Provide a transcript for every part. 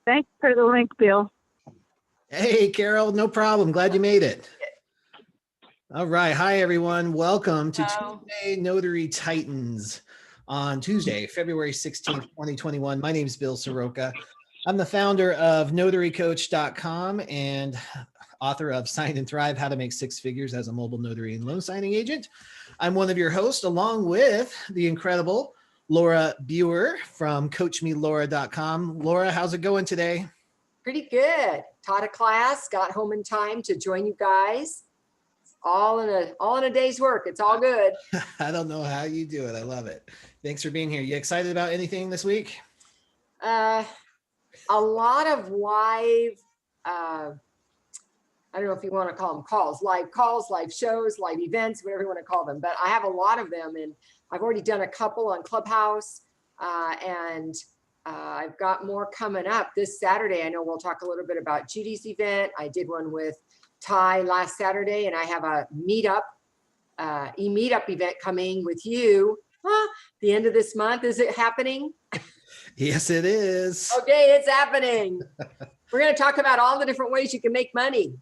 Thanks for the link, Bill. Hey, Carol, no problem. Glad you made it. All right. Hi, everyone. Welcome to Tuesday Notary Titans on Tuesday, February 16th, 2021. My name is Bill Soroka. I'm the founder of notarycoach.com and author of Sign and Thrive, How to Make Six Figures as a Mobile Notary and Loan Signing Agent. I'm one of your hosts, along with the incredible Laura Biewer from CoachMeLaura.com. Laura, how's it going today? Pretty good. Taught a class, got home in time to join you guys. All in a day's work. It's all good. I don't know how you do it. I love it. Thanks for being here. You excited about anything this week? A lot of live, I don't know if you want to call them calls, live shows, live events, whatever you want to call them. But I have a lot of them, and I've already done a couple on Clubhouse, and I've got more coming up this Saturday. I know we'll talk a little bit about Judy's event. I did one with Ty last Saturday, and I have a meetup, e-meetup event coming with you the end of this month. Is it happening? Yes, it is. Okay, it's happening. We're going to talk about all the different ways you can make money.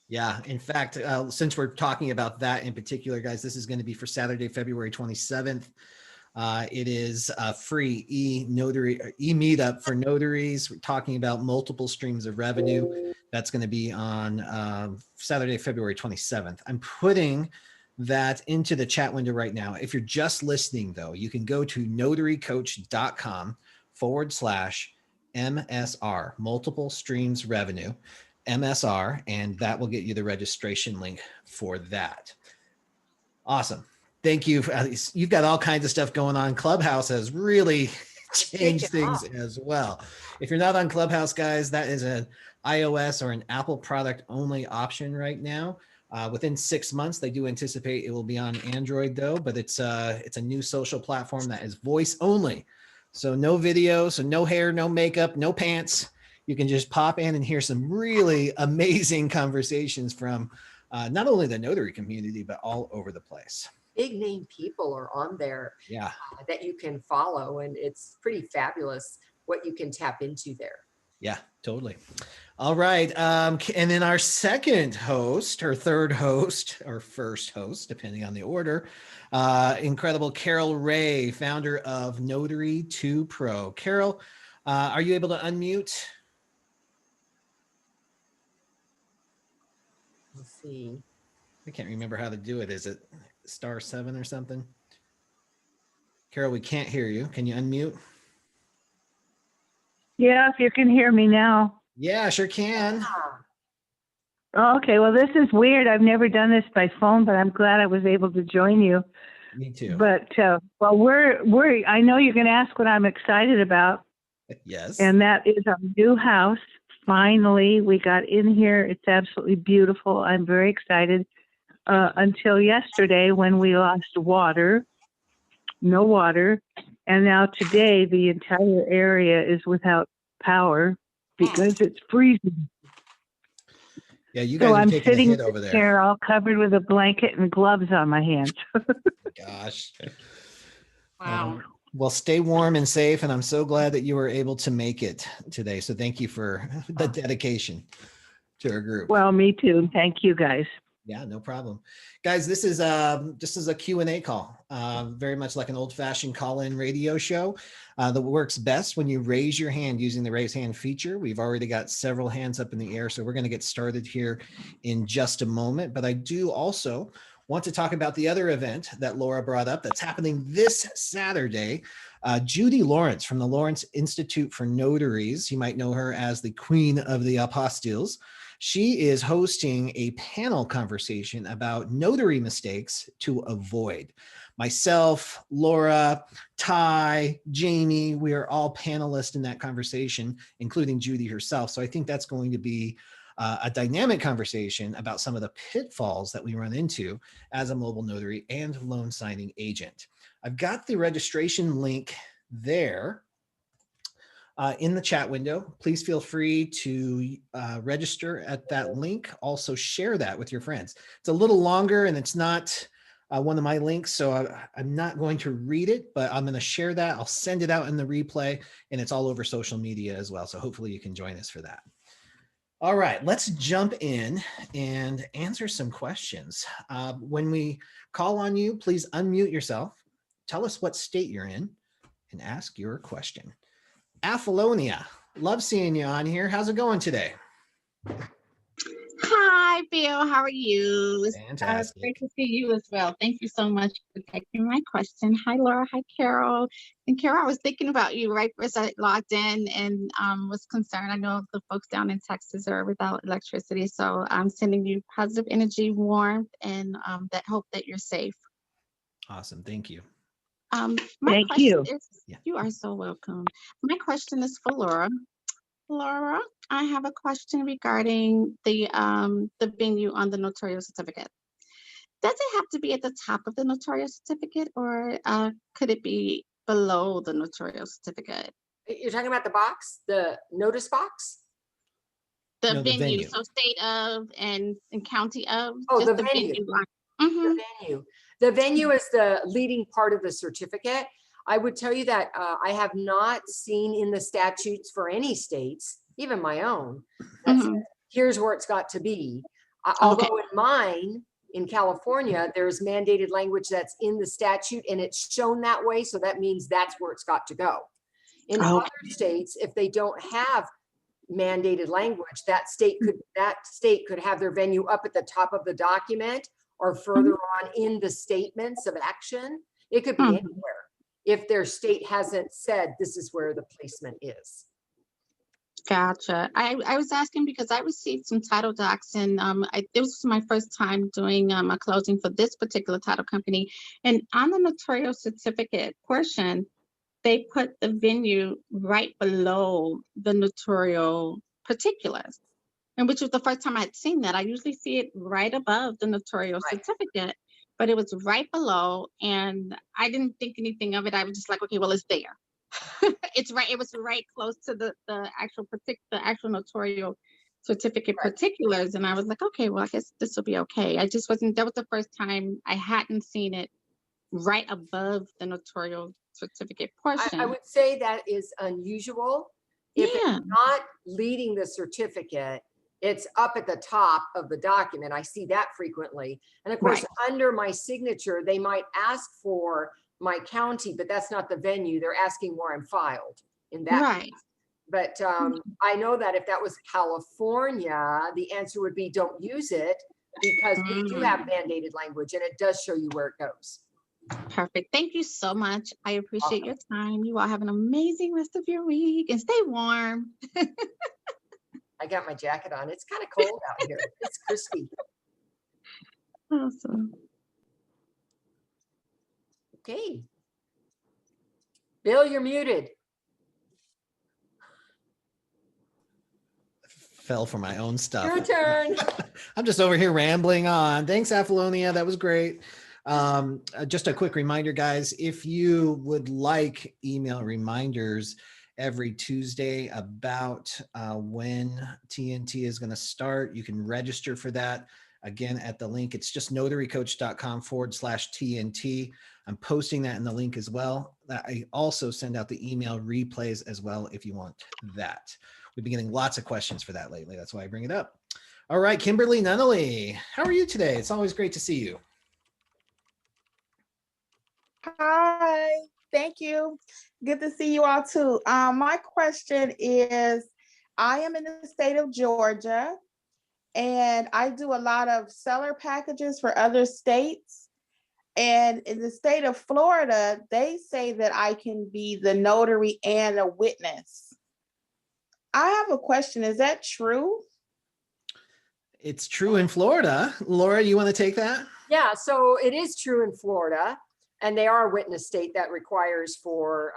Yeah. In fact, since we're talking about that in particular, guys, this is going to be for Saturday, February 27th. It is a free e-meetup for notaries. We're talking about multiple streams of revenue. That's going to be on Saturday, February 27th. I'm putting that into the chat window right now. If you're just listening, though, you can go to notarycoach.com/MSR, multiple streams revenue, MSR, and that will get you the registration link for that. Awesome. Thank you. You've got all kinds of stuff going on. Clubhouse has really changed things as well. If you're not on Clubhouse, guys, that is an iOS or an Apple product only option right now. Within 6 months, they do anticipate it will be on Android though, but it's a new social platform that is voice only. So no video, so no hair, no makeup, no pants. You can just pop in and hear some really amazing conversations from not only the notary community, but all over the place. Big name people are on there that you can follow, and it's pretty fabulous what you can tap into there. Yeah, totally. All right. And then our second host, or third host, or first host, depending on the order, incredible Carol Ray, founder of Notary 2 Pro. Carol, are you able to unmute? Let's see. I can't remember how to do it. Is it *7 or something? Carol, we can't hear you. Can you unmute? Yeah, if you can hear me now. Yeah, sure can. Okay, well, this is weird. I've never done this by phone, but I'm glad I was able to join you. Me too. But, well, I know you're going to ask what I'm excited about. Yes. And that is our new house. Finally, we got in here. It's absolutely beautiful. I'm very excited. Until yesterday when we lost no water. And now today the entire area is without power because it's freezing. Yeah, you guys are taking a hit over there. Here all covered with a blanket and gloves on my hands. Gosh. Wow. Well, stay warm and safe, and I'm so glad that you were able to make it today. So thank you for the dedication to our group. Well, me too. Thank you, guys. Yeah, no problem. Guys, this is just as a Q&A call, very much like an old-fashioned call-in radio show that works best when you raise your hand using the raise hand feature. We've already got several hands up in the air, so we're going to get started here in just a moment. But I do also want to talk about the other event that Laura brought up that's happening this Saturday. Judy Lawrence from the Lawrence Institute for Notaries, you might know her as the Queen of the Apostilles. She is hosting a panel conversation about notary mistakes to avoid. Myself, Laura, Ty, Jamie, we are all panelists in that conversation, including Judy herself. So I think that's going to be a dynamic conversation about some of the pitfalls that we run into as a mobile notary and loan signing agent. I've got the registration link there. In the chat window, please feel free to register at that link. Also share that with your friends. It's a little longer and it's not one of my links. So I'm not going to read it, but I'm going to share that. I'll send it out in the replay, and it's all over social media as well. So hopefully you can join us for that. All right, let's jump in and answer some questions. When we call on you, please unmute yourself. Tell us what state you're in and ask your question. Apollonia, love seeing you on here. How's it going today? Hi, Bill. How are you? It's Fantastic. great to see you as well. Thank you so much for taking my question. Hi, Laura. Hi, Carol. And Carol, I was thinking about you right as I logged in and was concerned. I know the folks down in Texas are without electricity, so I'm sending you positive energy, warmth, and that hope that you're safe. Awesome. Thank you. My Thank question you. is, Yeah. you are so welcome. My question is for Laura. Laura, I have a question regarding the venue on the notarial certificate. Does it have to be at the top of the notarial certificate, or could it be below the notarial certificate? You're talking about the box, the notice box? The No, the venue, venue. so state of and county of. Oh, just the venue. line. The Mhm. venue. The venue is the leading part of the certificate. I would tell you that I have not seen in the statutes for any states, even my own, that says, here's where it's got to be. Although in mine, in California, there's mandated language that's in the statute and it's shown that way. So that means that's where it's got to go. In other states, if they don't have mandated language, that state could have their venue up at the top of the document or further on in the statements of action. It could be anywhere if their state hasn't said this is where the placement is. Gotcha. I was asking because I received some title docs, and this was my first time doing a closing for this particular title company. And on the notarial certificate portion, they put the venue right below the notarial particulars, and which was the first time I had seen that. I usually see it right above the notarial certificate, but it was right below, and I didn't think anything of it. I was just like, okay, well, it's there. It's right. It was right close to the actual notarial certificate particulars, and I was like, okay, well, I guess this will be okay. I just wasn't. That was the first time I hadn't seen it right above the notarial certificate portion. I would say that is unusual. If it's not leading the certificate, it's up at the top of the document. I see that frequently. And of course, under my signature, they might ask for my county, but that's not the venue. They're asking where I'm filed in that case. But I know that if that was California, the answer would be don't use it, because we do have mandated language and it does show you where it goes. Perfect. Thank you so much. I appreciate your time. You all have an amazing rest of your week and stay warm. I got my jacket on. It's kind of cold out here. It's crispy. Awesome. Okay. Bill, you're muted. Fell for my own stuff. Your turn. I'm just over here rambling on. Thanks, Apollonia. That was great. Just a quick reminder, guys, if you would like email reminders every Tuesday about when TNT is going to start, you can register for that. Again, at the link, it's just notarycoach.com/TNT. I'm posting that in the link as well. I also send out the email replays as well if you want that. We've been getting lots of questions for that lately. That's why I bring it up. All right, Kimberly Nunnally, how are you today? It's always great to see you. Hi, thank you. Good to see you all too. My question is, I am in the state of Georgia and I do a lot of seller packages for other states. And in the state of Florida, they say that I can be the notary and a witness. I have a question. Is that true? It's true in Florida. Laura, you want to take that? Yeah, so it is true in Florida, and they are a witness state that requires for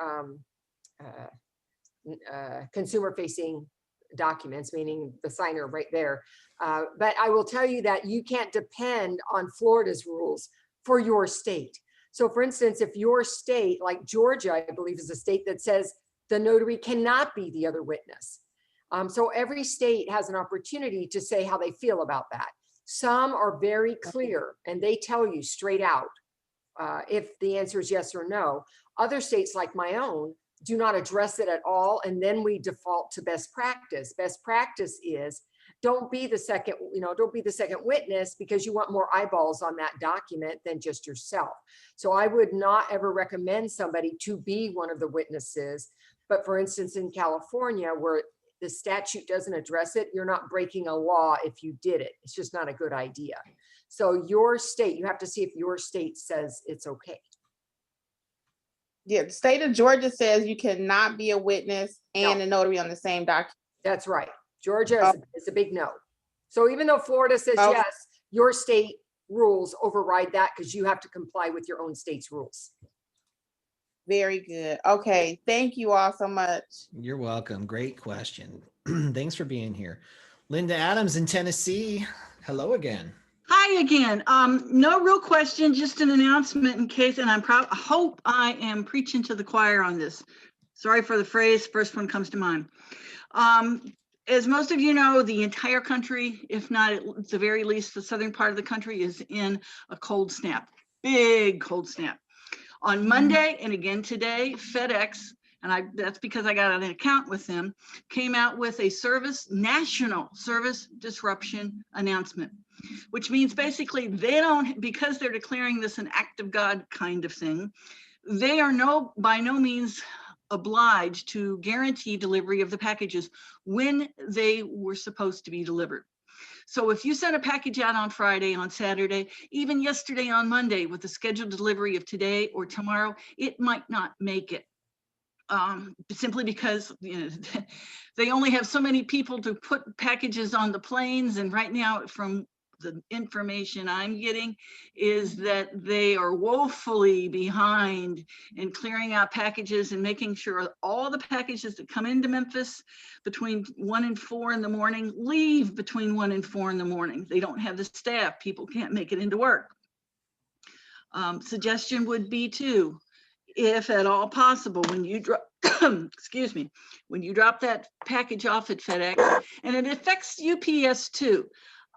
consumer-facing documents, meaning the signer right there. But I will tell you that you can't depend on Florida's rules for your state. So for instance, if your state, like Georgia, I believe is a state that says the notary cannot be the other witness. So every state has an opportunity to say how they feel about that. Some are very clear and they tell you straight out, if the answer is yes or no. Other states like my own do not address it at all. And then we default to best practice. Best practice is don't be the second, don't be the second witness because you want more eyeballs on that document than just yourself. So I would not ever recommend somebody to be one of the witnesses. But for instance, in California, where the statute doesn't address it, you're not breaking a law if you did it. It's just not a good idea. So your state, you have to see if your state says it's okay. Yeah, the state of Georgia says you cannot be a witness and a notary on the same document. That's right. Georgia is a big no. So even though Florida says yes, your state rules override that because you have to comply with your own state's rules. Very good. Okay. Thank you all so much. You're welcome. Great question. Thanks for being here. Linda Adams in Tennessee. Hello again. Hi again. No real question, just an announcement in case, and I hope I am preaching to the choir on this. Sorry for the phrase, first one comes to mind. As most of you know, the entire country, if not at the very least, the southern part of the country is in a cold snap, big cold snap. On Monday and again today, FedEx, and that's because I got an account with them, came out with a national service disruption announcement, which means basically because they're declaring this an act of God kind of thing, they are by no means obliged to guarantee delivery of the packages when they were supposed to be delivered. So if you send a package out on Friday, on Saturday, even yesterday on Monday with the scheduled delivery of today or tomorrow, it might not make it. Simply because they only have so many people to put packages on the planes. And right now, from the information I'm getting, is that they are woefully behind in clearing out packages and making sure all the packages that come into Memphis between 1 and 4 in the morning leave between 1 and 4 in the morning. They don't have the staff. People can't make it into work. Suggestion would be too, if at all possible, when you drop, excuse me, when you drop that package off at FedEx, and it affects UPS too.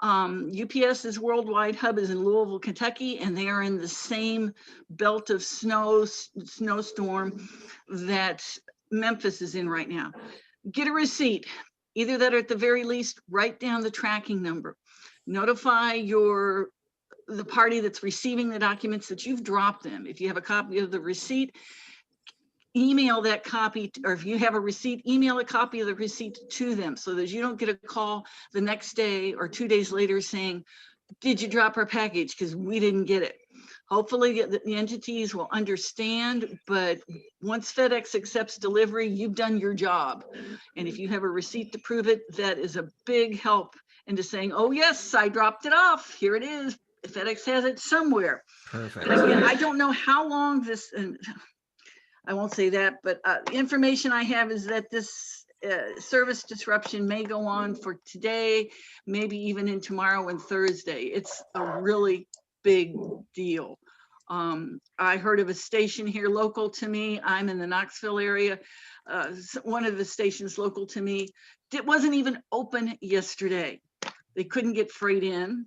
UPS's worldwide hub is in Louisville, Kentucky, and they are in the same belt of snowstorm that Memphis is in right now. Get a receipt, either that or at the very least, write down the tracking number. Notify the party that's receiving the documents that you've dropped them. If you have a copy of the receipt, email that copy, or if you have a receipt, email a copy of the receipt to them so that you don't get a call the next day or 2 days later saying, did you drop our package? Because we didn't get it. Hopefully the entities will understand, but once FedEx accepts delivery, you've done your job. And if you have a receipt to prove it, that is a big help into saying, oh yes, I dropped it off. Here it is. FedEx has it somewhere. Perfect. And again, I don't know how long this, and I won't say that, but the information I have is that this service disruption may go on for today, maybe even in tomorrow and Thursday. It's a really big deal. I heard of a station here local to me. I'm in the Knoxville area. One of the stations local to me, it wasn't even open yesterday. They couldn't get freight in.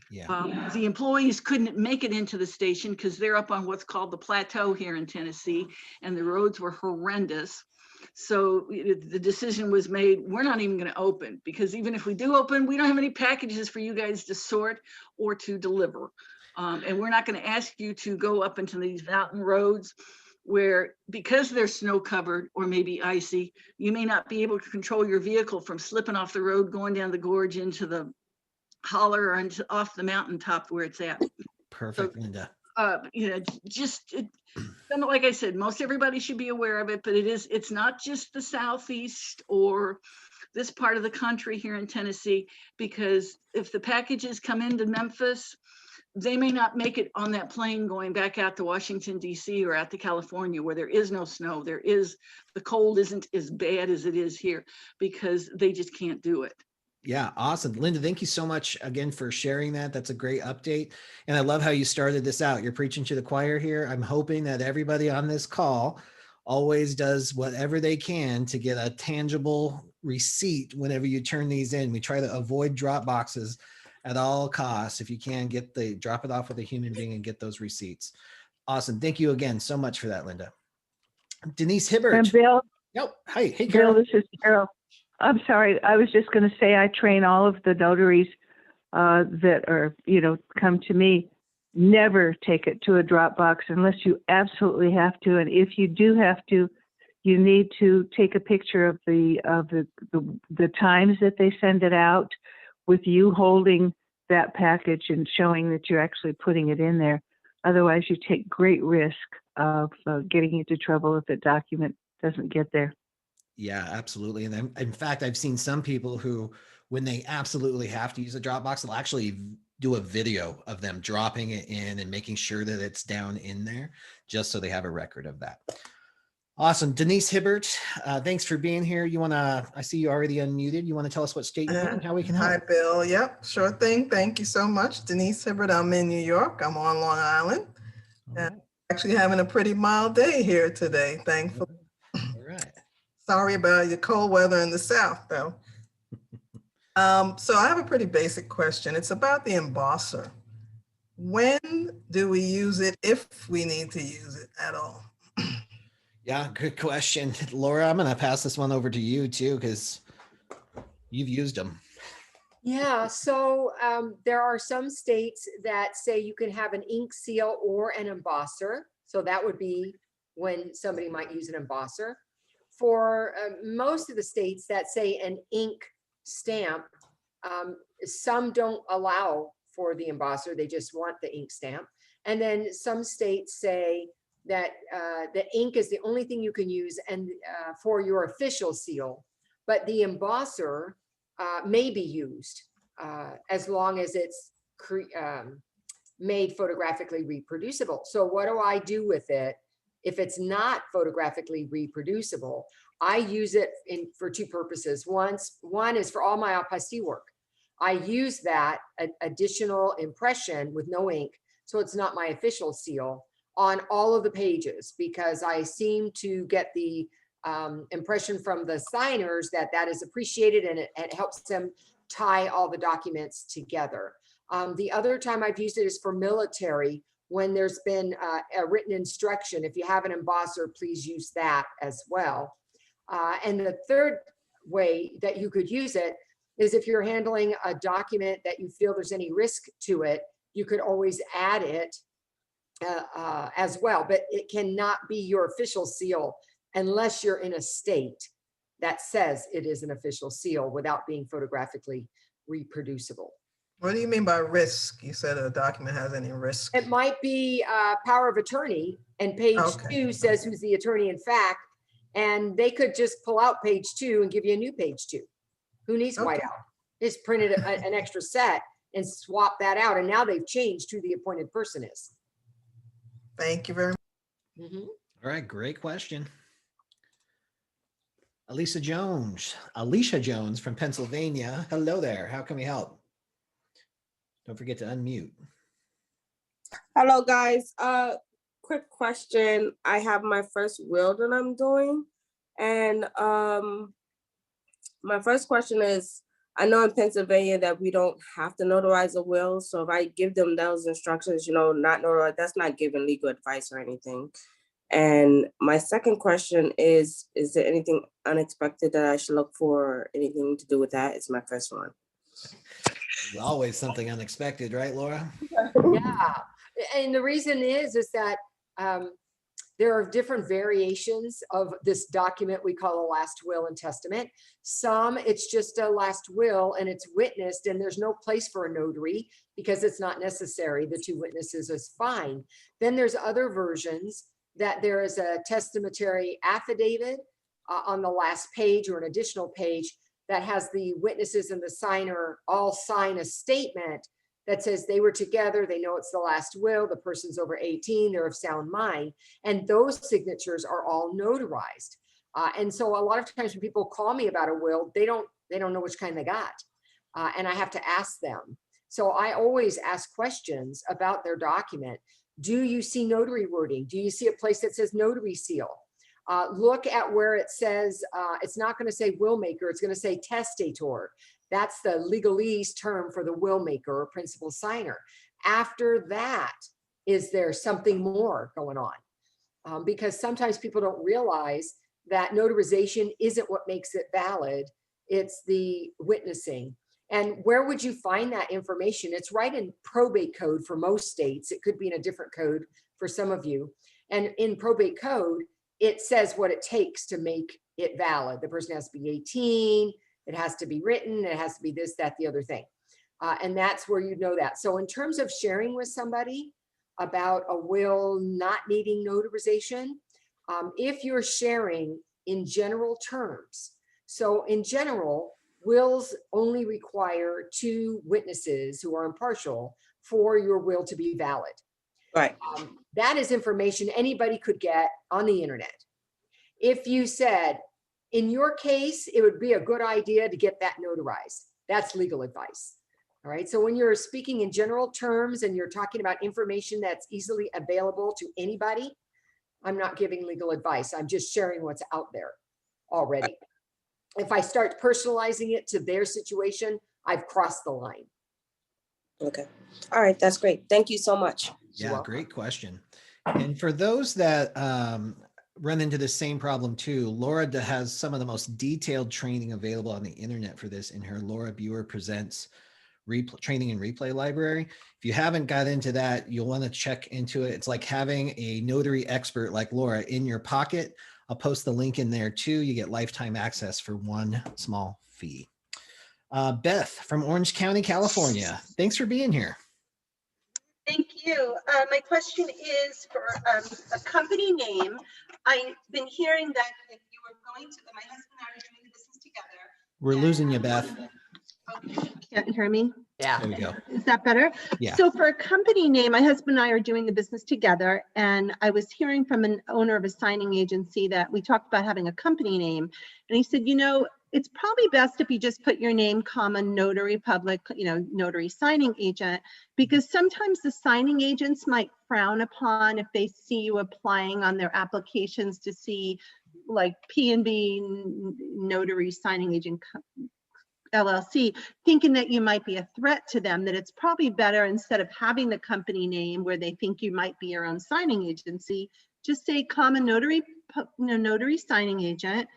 Yeah. The employees couldn't make it into the station because they're up on what's called the plateau here in Tennessee, and the roads were horrendous. So the decision was made, we're not even going to open, because even if we do open, we don't have any packages for you guys to sort or to deliver. And we're not going to ask you to go up into these mountain roads where, because they're snow covered or maybe icy, you may not be able to control your vehicle from slipping off the road, going down the gorge into the holler or off the mountaintop where it's at. Perfect, so, Linda. Like I said, most everybody should be aware of it, but it's not just the Southeast or this part of the country here in Tennessee, because if the packages come into Memphis, they may not make it on that plane going back out to Washington, D.C. or out to California where there is no snow. The cold isn't as bad as it is here because they just can't do it. Yeah, awesome. Linda, thank you so much again for sharing that. That's a great update. And I love how you started this out. You're preaching to the choir here. I'm hoping that everybody on this call always does whatever they can to get a tangible receipt whenever you turn these in. We try to avoid drop boxes at all costs. If you can, drop it off with a human being and get those receipts. Awesome. Thank you again so much for that, Linda. Denise And Hibbert. Bill, Yep. Hi. Hey, Bill, Carol. this is Carol. I'm sorry. I was just going to say I train all of the notaries that are, come to me. Never take it to a Dropbox unless you absolutely have to. And if you do have to, you need to take a picture of the times that they send it out with you holding that package and showing that you're actually putting it in there. Otherwise, you take great risk of getting into trouble if the document doesn't get there. Yeah, absolutely. And then, in fact, I've seen some people who, when they absolutely have to use a Dropbox, they'll actually do a video of them dropping it in and making sure that it's down in there, just so they have a record of that. Awesome. Denise Hibbert, thanks for being here. I see you already unmuted. You want to tell us what state you're in and how we can help? Hi, Bill. Yep, sure thing. Thank you so much. Denise Hibbert, I'm in New York. I'm on Long Island. And actually having a pretty mild day here today, thankfully. All right. Sorry about your cold weather in the South, though. So I have a pretty basic question. It's about the embosser. When do we use it, if we need to use it at all? Yeah, good question. Laura, I'm going to pass this one over to you too, because you've used them. Yeah, so there are some states that say you can have an ink seal or an embosser. So that would be when somebody might use an embosser. For most of the states that say an ink stamp, some don't allow for the embosser. They just want the ink stamp. And then some states say that the ink is the only thing you can use and for your official seal, but the embosser may be used as long as it's made photographically reproducible. So what do I do with it if it's not photographically reproducible? I use it for two purposes. One is for all my apostille work. I use that additional impression with no ink, so it's not my official seal, on all of the pages, because I seem to get the impression from the signers that is appreciated, and it helps them tie all the documents together. The other time I've used it is for military, when there's been a written instruction. If you have an embosser, please use that as well. And the third way that you could use it is if you're handling a document that you feel there's any risk to it, you could always add it as well, but it cannot be your official seal unless you're in a state that says it is an official seal without being photographically reproducible. What do you mean by risk? You said a document has any risk? It might be power of attorney, and page 2 says who's the attorney in fact, and they could just pull out page 2 and give you a new page 2. Who needs whiteout? Just printed an extra set and swap that out, and now they've changed who the appointed person is. Thank you very much. Mm-hmm. All right, great question. Alicia Jones from Pennsylvania. Hello there. How can we help? Don't forget to unmute. Hello, guys. Quick question. I have my first will that I'm doing, and my first question is, I know in Pennsylvania that we don't have to notarize a will. So if I give them those instructions, not notarize, that's not giving legal advice or anything. And my second question is there anything unexpected that I should look for, anything to do with that? It's my first one. There's always something unexpected, right, Laura? Yeah, and the reason is that there are different variations of this document we call a last will and testament. Some, it's just a last will and it's witnessed, and there's no place for a notary because it's not necessary. The two witnesses is fine. Then there's other versions that there is a testamentary affidavit on the last page or an additional page that has the witnesses and the signer all sign a statement that says they were together, they know it's the last will, the person's over 18, they're of sound mind, and those signatures are all notarized. And so a lot of times when people call me about a will, they don't know which kind they got, and I have to ask them. So I always ask questions about their document. Do you see notary wording? Do you see a place that says notary seal? Look at where it says, it's not going to say will maker, it's going to say testator. That's the legalese term for the will maker or principal signer. After that, is there something more going on? Because sometimes people don't realize that notarization isn't what makes it valid. It's the witnessing. And where would you find that information? It's right in probate code for most states. It could be in a different code for some of you. And in probate code, it says what it takes to make it valid. The person has to be 18, it has to be written, it has to be this, that, the other thing. And that's where you know that. So in terms of sharing with somebody about a will not needing notarization, if you're sharing in general terms, so in general, wills only require 2 witnesses who are impartial for your will to be valid. Right. That is information anybody could get on the internet. If you said, in your case, it would be a good idea to get that notarized, that's legal advice. All right. So when you're speaking in general terms and you're talking about information that's easily available to anybody, I'm not giving legal advice. I'm just sharing what's out there already. If I start personalizing it to their situation, I've crossed the line. Okay. All right. That's great. Thank you so much. Yeah, great question. And for those that run into the same problem too, Laura has some of the most detailed training available on the internet for this in her Laura Biewer Presents training and replay library. If you haven't got into that, you'll want to check into it. It's like having a notary expert like Laura in your pocket. I'll post the link in there too. You get lifetime access for one small fee. Beth from Orange County, California. Thanks for being here. Thank you. My question is for a company name. I've been hearing that if you were going to, my husband and I are doing the business together. We're losing you, Beth. Okay. Can't hear me? Yeah. There we go. Is that better? Yeah. So for a company name, my husband and I are doing the business together. And I was hearing from an owner of a signing agency that we talked about having a company name. And he said, you know, it's probably best if you just put your name, comma, notary public, you know, notary signing agent, because sometimes the signing agents might frown upon if they see you applying on their applications to see like P&B notary signing agent LLC, thinking that you might be a threat to them, that it's probably better instead of having the company name where they think you might be your own signing agency, just say common notary, notary signing agent.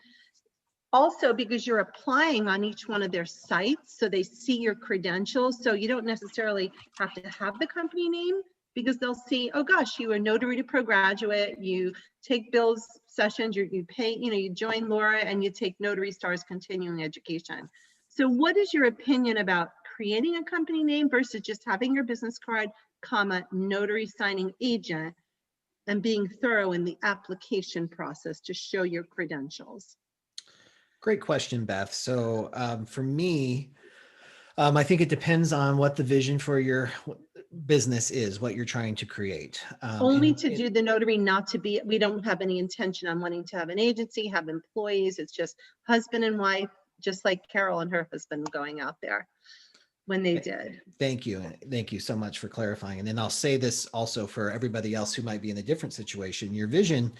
Also, because you're applying on each one of their sites, so they see your credentials. So you don't necessarily have to have the company name, because they'll see, oh gosh, you are notary to pro graduate, you take Bill's sessions, you pay, you know, you join Laura and you take Notary Stars continuing education. So what is your opinion about creating a company name versus just having your business card, comma, notary signing agent, and being thorough in the application process to show your credentials? Great question, Beth. So for me, I think it depends on what the vision for your business is, what you're trying to create. Only to do the notary, not to be, we don't have any intention on wanting to have an agency, have employees. It's just husband and wife, just like Carol and her husband going out there when they did. Thank you. Thank you so much for clarifying. And then I'll say this also for everybody else who might be in a different situation. Your vision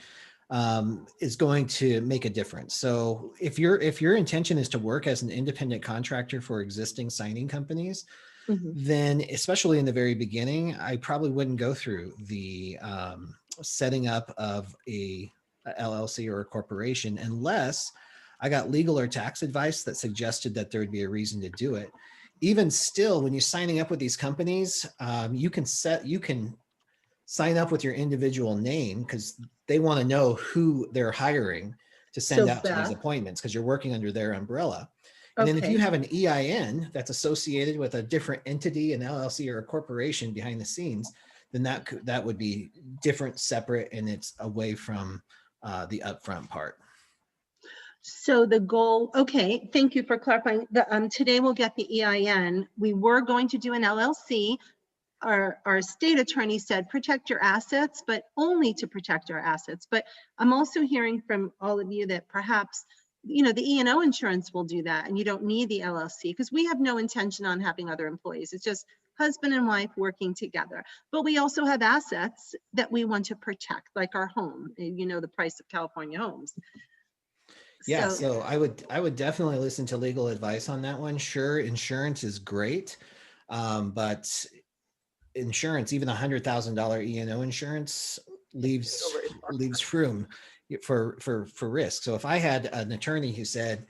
is going to make a difference. So if your intention is to work as an independent contractor for existing signing companies, then especially in the very beginning, I probably wouldn't go through the setting up of a LLC or a corporation unless I got legal or tax advice that suggested that there would be a reason to do it. Even still, when you're signing up with these companies, you can sign up with your individual name because they want to know who they're hiring to send out to these appointments because you're working under their umbrella. And then if you have an EIN that's associated with a different entity, an LLC or a corporation behind the scenes, then that would be different, separate, and it's away from the upfront part. So the goal, okay, thank you for clarifying. Today we'll get the EIN. We were going to do an LLC. Our state attorney said, protect your assets, but only to protect our assets. But I'm also hearing from all of you that perhaps, you know, the E&O insurance will do that and you don't need the LLC because we have no intention on having other employees. It's just husband and wife working together. But we also have assets that we want to protect, like our home, you know, the price of California homes. Yeah, so I would definitely listen to legal advice on that one. Sure, insurance is great, but insurance, even $100,000 E&O insurance leaves room for risk. So if I had an attorney who said,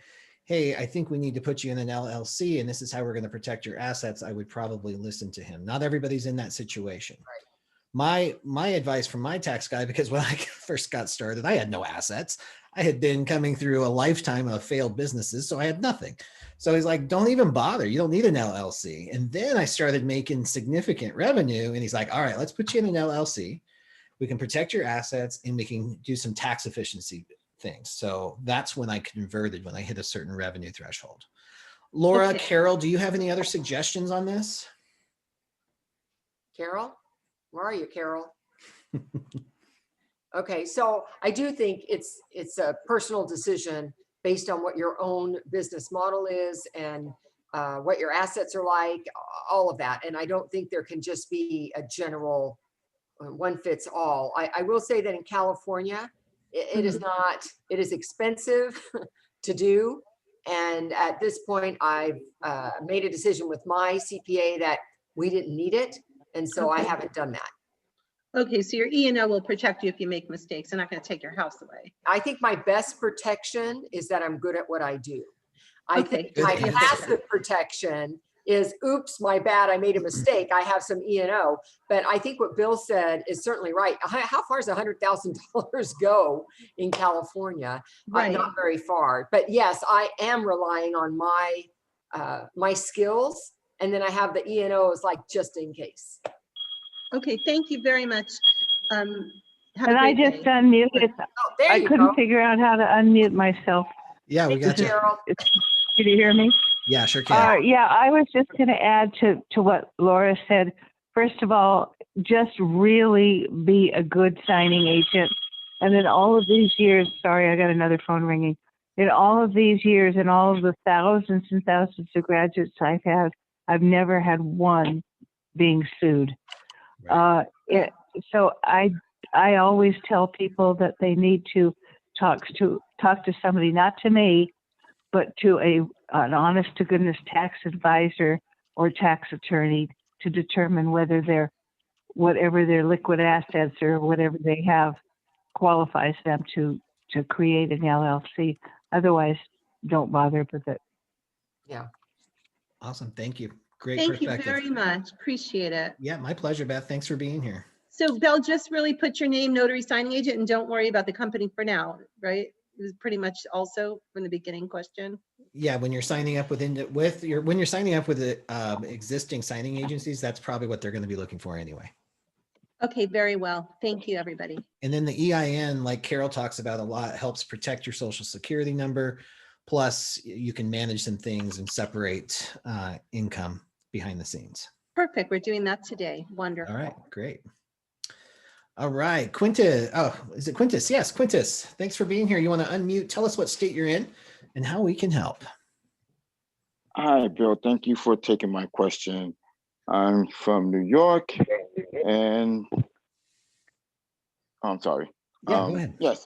hey, I think we need to put you in an LLC and this is how we're going to protect your assets, I would probably listen to him. Not everybody's in that situation. Right. My advice from my tax guy, because when I first got started, I had no assets. I had been coming through a lifetime of failed businesses, so I had nothing. So he's like, don't even bother. You don't need an LLC. And then I started making significant revenue. And he's like, all right, let's put you in an LLC. We can protect your assets and we can do some tax efficiency things. So that's when I converted, when I hit a certain revenue threshold. Laura, Okay. Carol, do you have any other suggestions on this? Carol, where are you, Carol? Okay, so I do think it's a personal decision based on what your own business model is and what your assets are like, all of that. And I don't think there can just be a general one fits all. I will say that in California, it is not, it is expensive to do. And at this point, I've made a decision with my CPA that we didn't need it. And so I haven't done that. Okay, so your E&O will protect you if you make mistakes. They're not going to take your house away. I think my best protection is that I'm good at what I do. I think Good my answer. passive protection is, oops, my bad, I made a mistake. I have some E&O. But I think what Bill said is certainly right. How far does $100,000 go in California? Right. Not very far. But yes, I am relying on my my skills. And then I have the E&Os like just in case. Okay, thank you very much. Have And a I great just day. unmuted. Oh, there I you couldn't go. figure out how to unmute myself. Yeah, we got you. Carol. Can you hear me? Yeah, sure can. Yeah, I was just going to add to what Laura said. First of all, just really be a good signing agent. And then all of these years, sorry, I got another phone ringing. In all of these years and all of the thousands and thousands of graduates I've had, I've never had one being sued. Right. So I always tell people that they need to talk to somebody, not to me, but to an honest to goodness tax advisor or tax attorney to determine whether whatever their liquid assets or whatever they have qualifies them to create an LLC. Otherwise, don't bother with it. Yeah. Awesome. Thank you. Great Thank you perspective. very much. Appreciate it. Yeah, my pleasure, Beth. Thanks for being here. So Belle, just really put your name, notary signing agent, and don't worry about the company for now, right? It was pretty much also from the beginning question. Yeah, when you're signing up when you're signing up with the existing signing agencies, that's probably what they're going to be looking for anyway. Okay, very well. Thank you, everybody. And then the EIN, like Carol talks about a lot, helps protect your social security number. Plus, you can manage some things and separate income behind the scenes. Perfect. We're doing that today. Wonderful. All right, great. All right, Quintus. Oh, is it Quintus? Yes, Quintus. Thanks for being here. You want to unmute? Tell us what state you're in and how we can help. Hi, Bill. Thank you for taking my question. I'm from New York, and I'm sorry. Yeah, go ahead. Yes,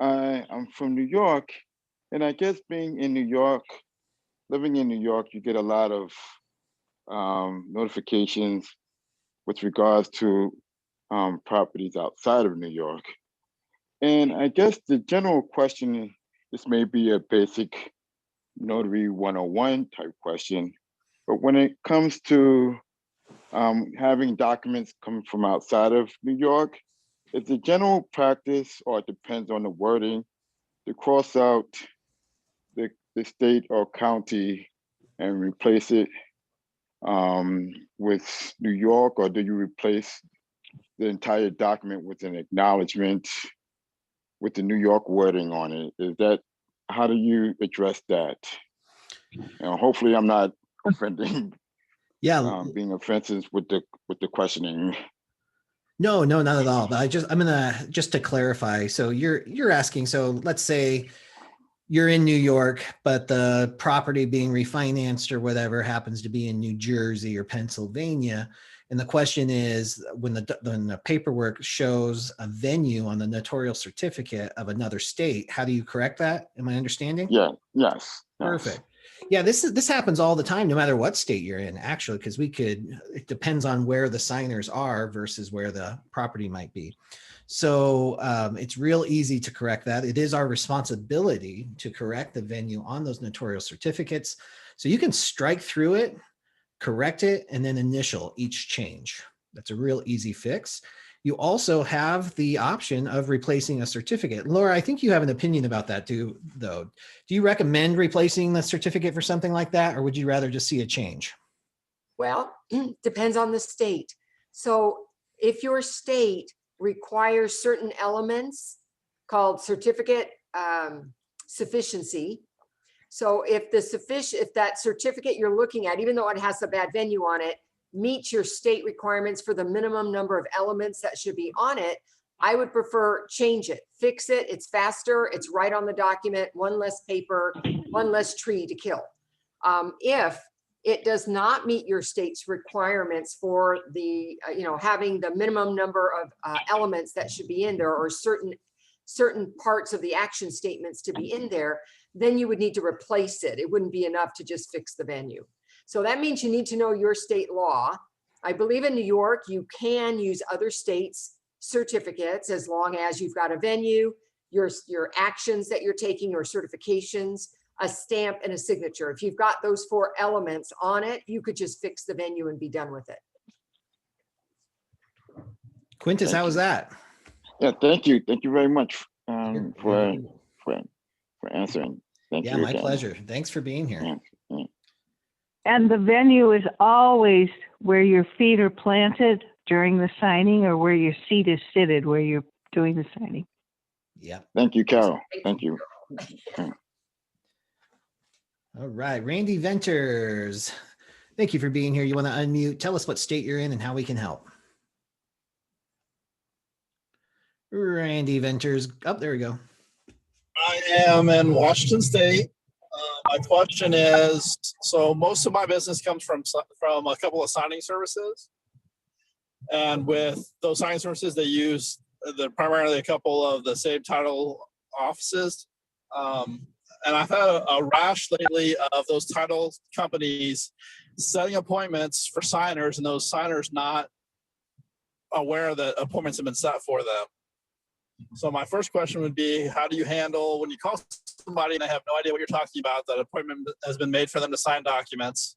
I'm from New York, and I guess being in New York, living in New York, you get a lot of notifications with regards to properties outside of New York. And I guess the general question, this may be a basic Notary 101 type question, but when it comes to having documents coming from outside of New York, it's a general practice, or it depends on the wording, to cross out the state or county and replace it with New York, or do you replace the entire document with an acknowledgement with the New York wording on it? Is that, how do you address that? Hopefully I'm not offending, being offensive with the questioning. No, not at all. But I'm gonna just to clarify. So you're asking. So let's say you're in New York, but the property being refinanced or whatever happens to be in New Jersey or Pennsylvania. And the question is, when the paperwork shows a venue on the notarial certificate of another state, how do you correct that? Am I understanding? Yeah. Yes. Perfect. Yeah, this happens all the time, no matter what state you're in, actually, because it depends on where the signers are versus where the property might be. So it's real easy to correct that. It is our responsibility to correct the venue on those notarial certificates. So you can strike through it, correct it, and then initial each change. That's a real easy fix. You also have the option of replacing a certificate. Laura, I think you have an opinion about that too, though. Do you recommend replacing the certificate for something like that, or would you rather just see a change? Well, depends on the state. So if your state requires certain elements called certificate sufficiency, so if that certificate you're looking at, even though it has a bad venue on it, meets your state requirements for the minimum number of elements that should be on it, I would prefer change it, fix it. It's faster. It's right on the document, one less paper, one less tree to kill. If it does not meet your state's requirements for the, having the minimum number of elements that should be in there, or certain parts of the action statements to be in there, then you would need to replace it. It wouldn't be enough to just fix the venue. So that means you need to know your state law. I believe in New York, you can use other states' certificates as long as you've got a venue, your actions that you're taking, your certifications, a stamp, and a signature. If you've got those 4 elements on it, you could just fix the venue and be done with it. Quintus, how was that? Yeah, thank you. Thank you very much for answering. Thank you. Yeah, my again. pleasure. Thanks for being here. Yeah. And the venue is always where your feet are planted during the signing, or where your seat is seated where you're doing the signing. Yeah. Thank you, Carol. Thank you. All right, Randy Venters. Thank you for being here. You want to unmute? Tell us what state you're in and how we can help. Randy Venters. Oh, there we go. I am in Washington State. My question is, so most of my business comes from a couple of signing services. And with those signing services, they use primarily a couple of the same title offices. And I've had a rash lately of those title companies setting appointments for signers, and those signers not aware that appointments have been set for them. So my first question would be, how do you handle when you call somebody and they have no idea what you're talking about, that appointment has been made for them to sign documents?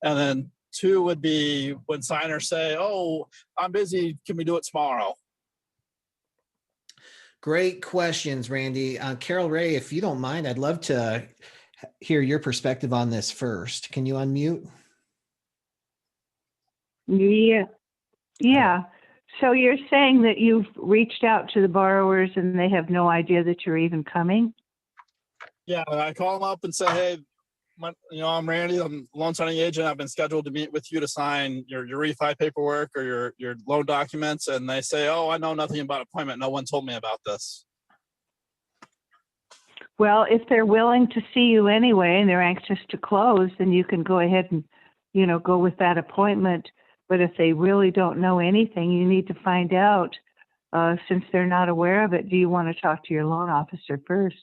And then 2 would be when signers say, oh, I'm busy, can we do it tomorrow? Great questions, Randy. Carol Ray, if you don't mind, I'd love to hear your perspective on this first. Can you unmute? Yeah. So you're saying that you've reached out to the borrowers and they have no idea that you're even coming? Yeah, I call them up and say, hey, I'm Randy, I'm a loan signing agent. I've been scheduled to meet with you to sign your refi paperwork or your loan documents. And they say, oh, I know nothing about appointment. No one told me about this. Well, if they're willing to see you anyway and they're anxious to close, then you can go ahead and, go with that appointment. But if they really don't know anything, you need to find out, since they're not aware of it, do you want to talk to your loan officer first,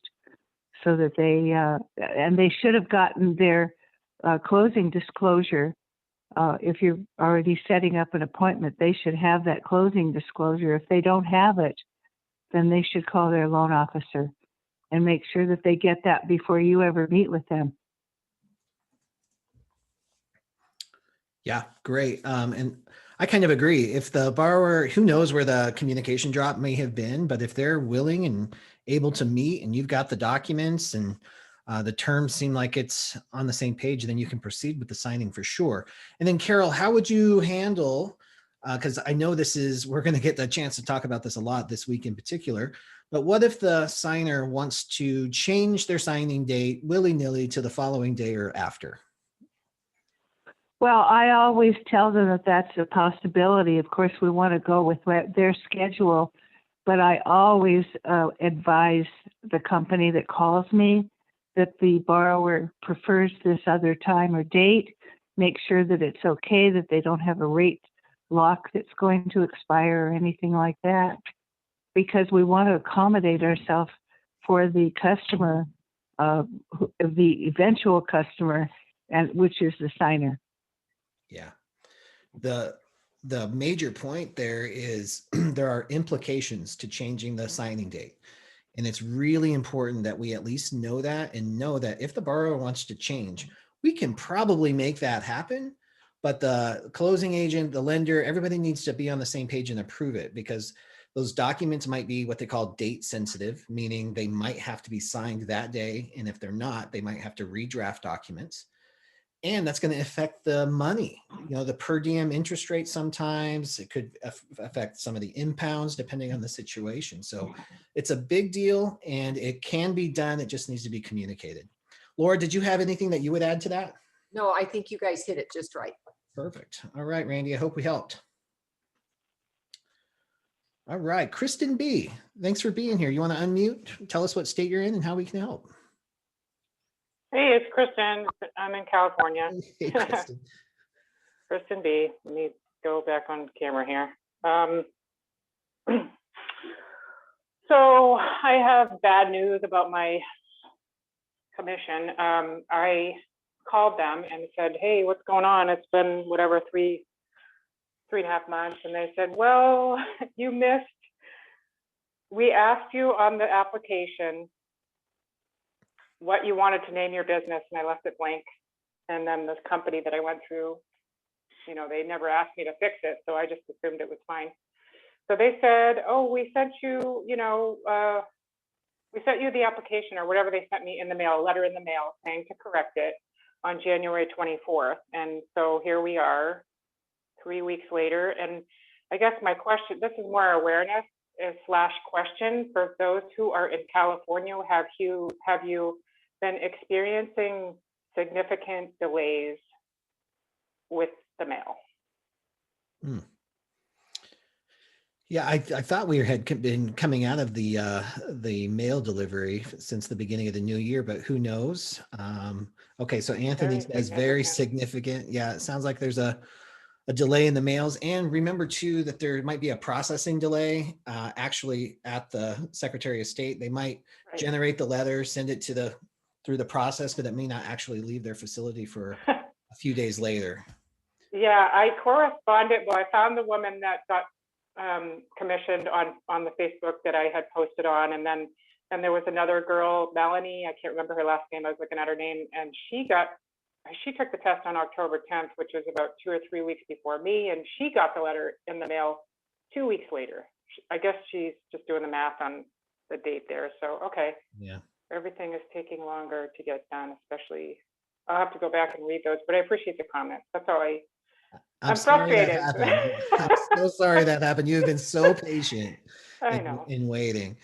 so that they should have gotten their closing disclosure. If you're already setting up an appointment, they should have that closing disclosure. If they don't have it, then they should call their loan officer and make sure that they get that before you ever meet with them. Yeah, great. And I kind of agree. If the borrower, who knows where the communication drop may have been, but if they're willing and able to meet and you've got the documents and the terms seem like it's on the same page, then you can proceed with the signing for sure. And then Carol, how would you handle, because I know we're going to get the chance to talk about this a lot this week in particular, but what if the signer wants to change their signing date willy-nilly to the following day or after? Well, I always tell them that that's a possibility. Of course, we want to go with their schedule, but I always advise the company that calls me that the borrower prefers this other time or date. Make sure that it's okay, that they don't have a rate lock that's going to expire or anything like that, because we want to accommodate ourselves for the customer the eventual customer, and which is the signer. Yeah. The major point there is there are implications to changing the signing date. And it's really important that we at least know that, and know that if the borrower wants to change, we can probably make that happen. But the closing agent, the lender, everybody needs to be on the same page and approve it, because those documents might be what they call date sensitive, meaning they might have to be signed that day. And if they're not, they might have to redraft documents. And that's going to affect the money, the per diem interest rate. Sometimes it could affect some of the impounds depending on the situation. So it's a big deal and it can be done. It just needs to be communicated. Laura, did you have anything that you would add to that? No, I think you guys hit it just right. Perfect. All right, Randy, I hope we helped. All right, Kristen B, thanks for being here. You want to unmute? Tell us what state you're in and how we can help. Hey, it's Kristen. I'm in California. Hey, Kristen. Kristen B. Let me go back on camera here. So I have bad news about my commission. I called them and said, hey, what's going on? It's been whatever, three and a half months. And they said, well, you missed. We asked you on the application what you wanted to name your business, and I left it blank. And then this company that I went through, they never asked me to fix it, so I just assumed it was fine. So they said, oh, we sent you, we sent you the application or whatever they sent me in the mail, a letter in the mail saying to correct it on January 24th. And so here we are 3 weeks later. And I guess my question, this is more awareness / question for those who are in California. Have you been experiencing significant delays with the mail? Yeah, I thought we had been coming out of the mail delivery since the beginning of the new year, but who knows? Okay, so Anthony says very significant. Yeah, it sounds like there's a delay in the mails. And remember too, that there might be a processing delay actually at the Secretary of State. They might generate the letter, send it through the process, but it may not actually leave their facility for a few days later. Yeah, I corresponded. Well, I found the woman that got commissioned on the Facebook that I had posted on. And then there was another girl, Melanie, I can't remember her last name. I was looking at her name, and she took the test on October 10th, which was about 2 or 3 weeks before me. And she got the letter in the mail 2 weeks later. I guess she's just doing the math on the date there. So, okay. Yeah. Everything is taking longer to get done, especially, I'll have to go back and read those, but I appreciate the comments. That's all I'm frustrated. I'm so sorry that happened. You've been so patient I know. in waiting.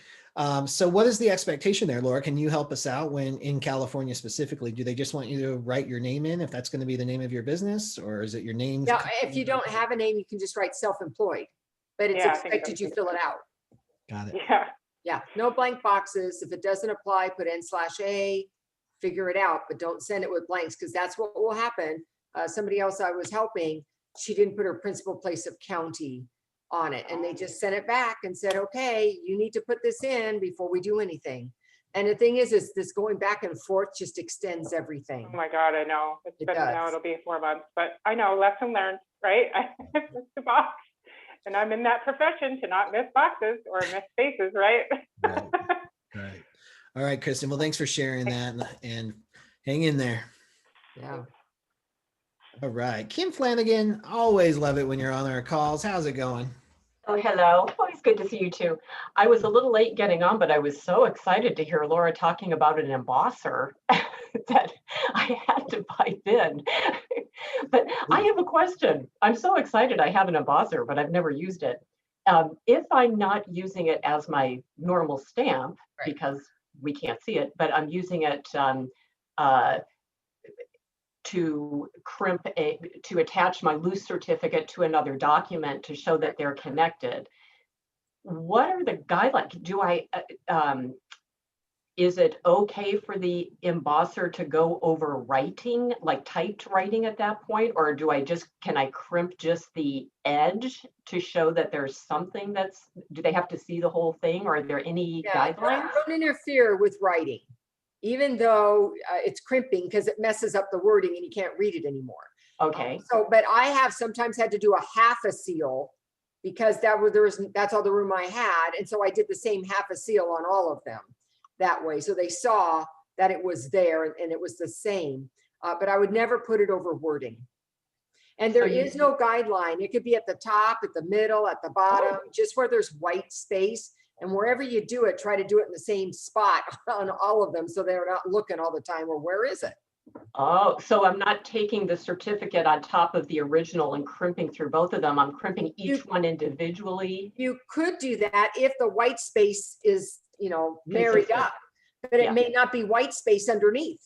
So what is the expectation there, Laura? Can you help us out when in California specifically? Do they just want you to write your name in if that's going to be the name of your business, or is it your name? Now, if you don't have a name, you can just write self-employed, but it's expected you fill it out. Got it. Yeah. Yeah, no blank boxes. If it doesn't apply, put N/A, figure it out, but don't send it with blanks, because that's what will happen. Somebody else I was helping, she didn't put her principal place of county on it, and they just sent it back and said, okay, you need to put this in before we do anything. And the thing is this going back and forth just extends everything. Oh my God, I know. It's been, now it'll be 4 months, but I know, lesson learned, right? I missed the box, and I'm in that profession to not miss boxes or miss spaces, right? Right. All right, Kristen. Well, thanks for sharing that, and hang in there. Yeah. All right. Kim Flanagan, always love it when you're on our calls. How's it going? Oh, hello. Always good to see you too. I was a little late getting on, but I was so excited to hear Laura talking about an embosser that I had to pipe in. But I have a question. I'm so excited I have an embosser, but I've never used it. If I'm not using it as my normal stamp, because we can't see it, but I'm using it to to attach my loose certificate to another document to show that they're connected. What are the guidelines? Do I, is it okay for the embosser to go over writing, like typed writing at that point? Or can I crimp just the edge to show that there's something do they have to see the whole thing? Or are there any guidelines? Don't interfere with writing. even though it's crimping because it messes up the wording and you can't read it anymore. Okay. So, but I have sometimes had to do a half a seal because that's all the room I had. And so I did the same half a seal on all of them that way. So they saw that it was there and it was the same, but I would never put it over wording. And there is no guideline. It could be at the top, at the middle, at the bottom, just where there's white space. And wherever you do it, try to do it in the same spot on all of them so they're not looking all the time, well, where is it? Oh, so I'm not taking the certificate on top of the original and crimping through both of them. I'm crimping each one individually. You could do that if the white space is, buried up, but it may not be white space underneath.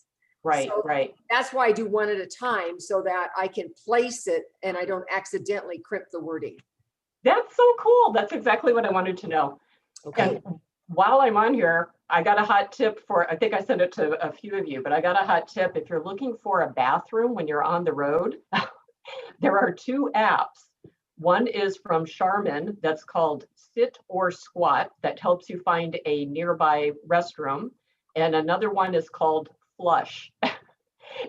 Right, so right. That's why I do one at a time so that I can place it and I don't accidentally crimp the wording. That's so cool. That's exactly what I wanted to know. Okay. And while I'm on here, I got a hot tip I think I sent it to a few of you, but I got a hot tip. If you're looking for a bathroom when you're on the road, there are 2 apps. One is from Charmin that's called Sit or Squat that helps you find a nearby restroom. And another one is called Flush.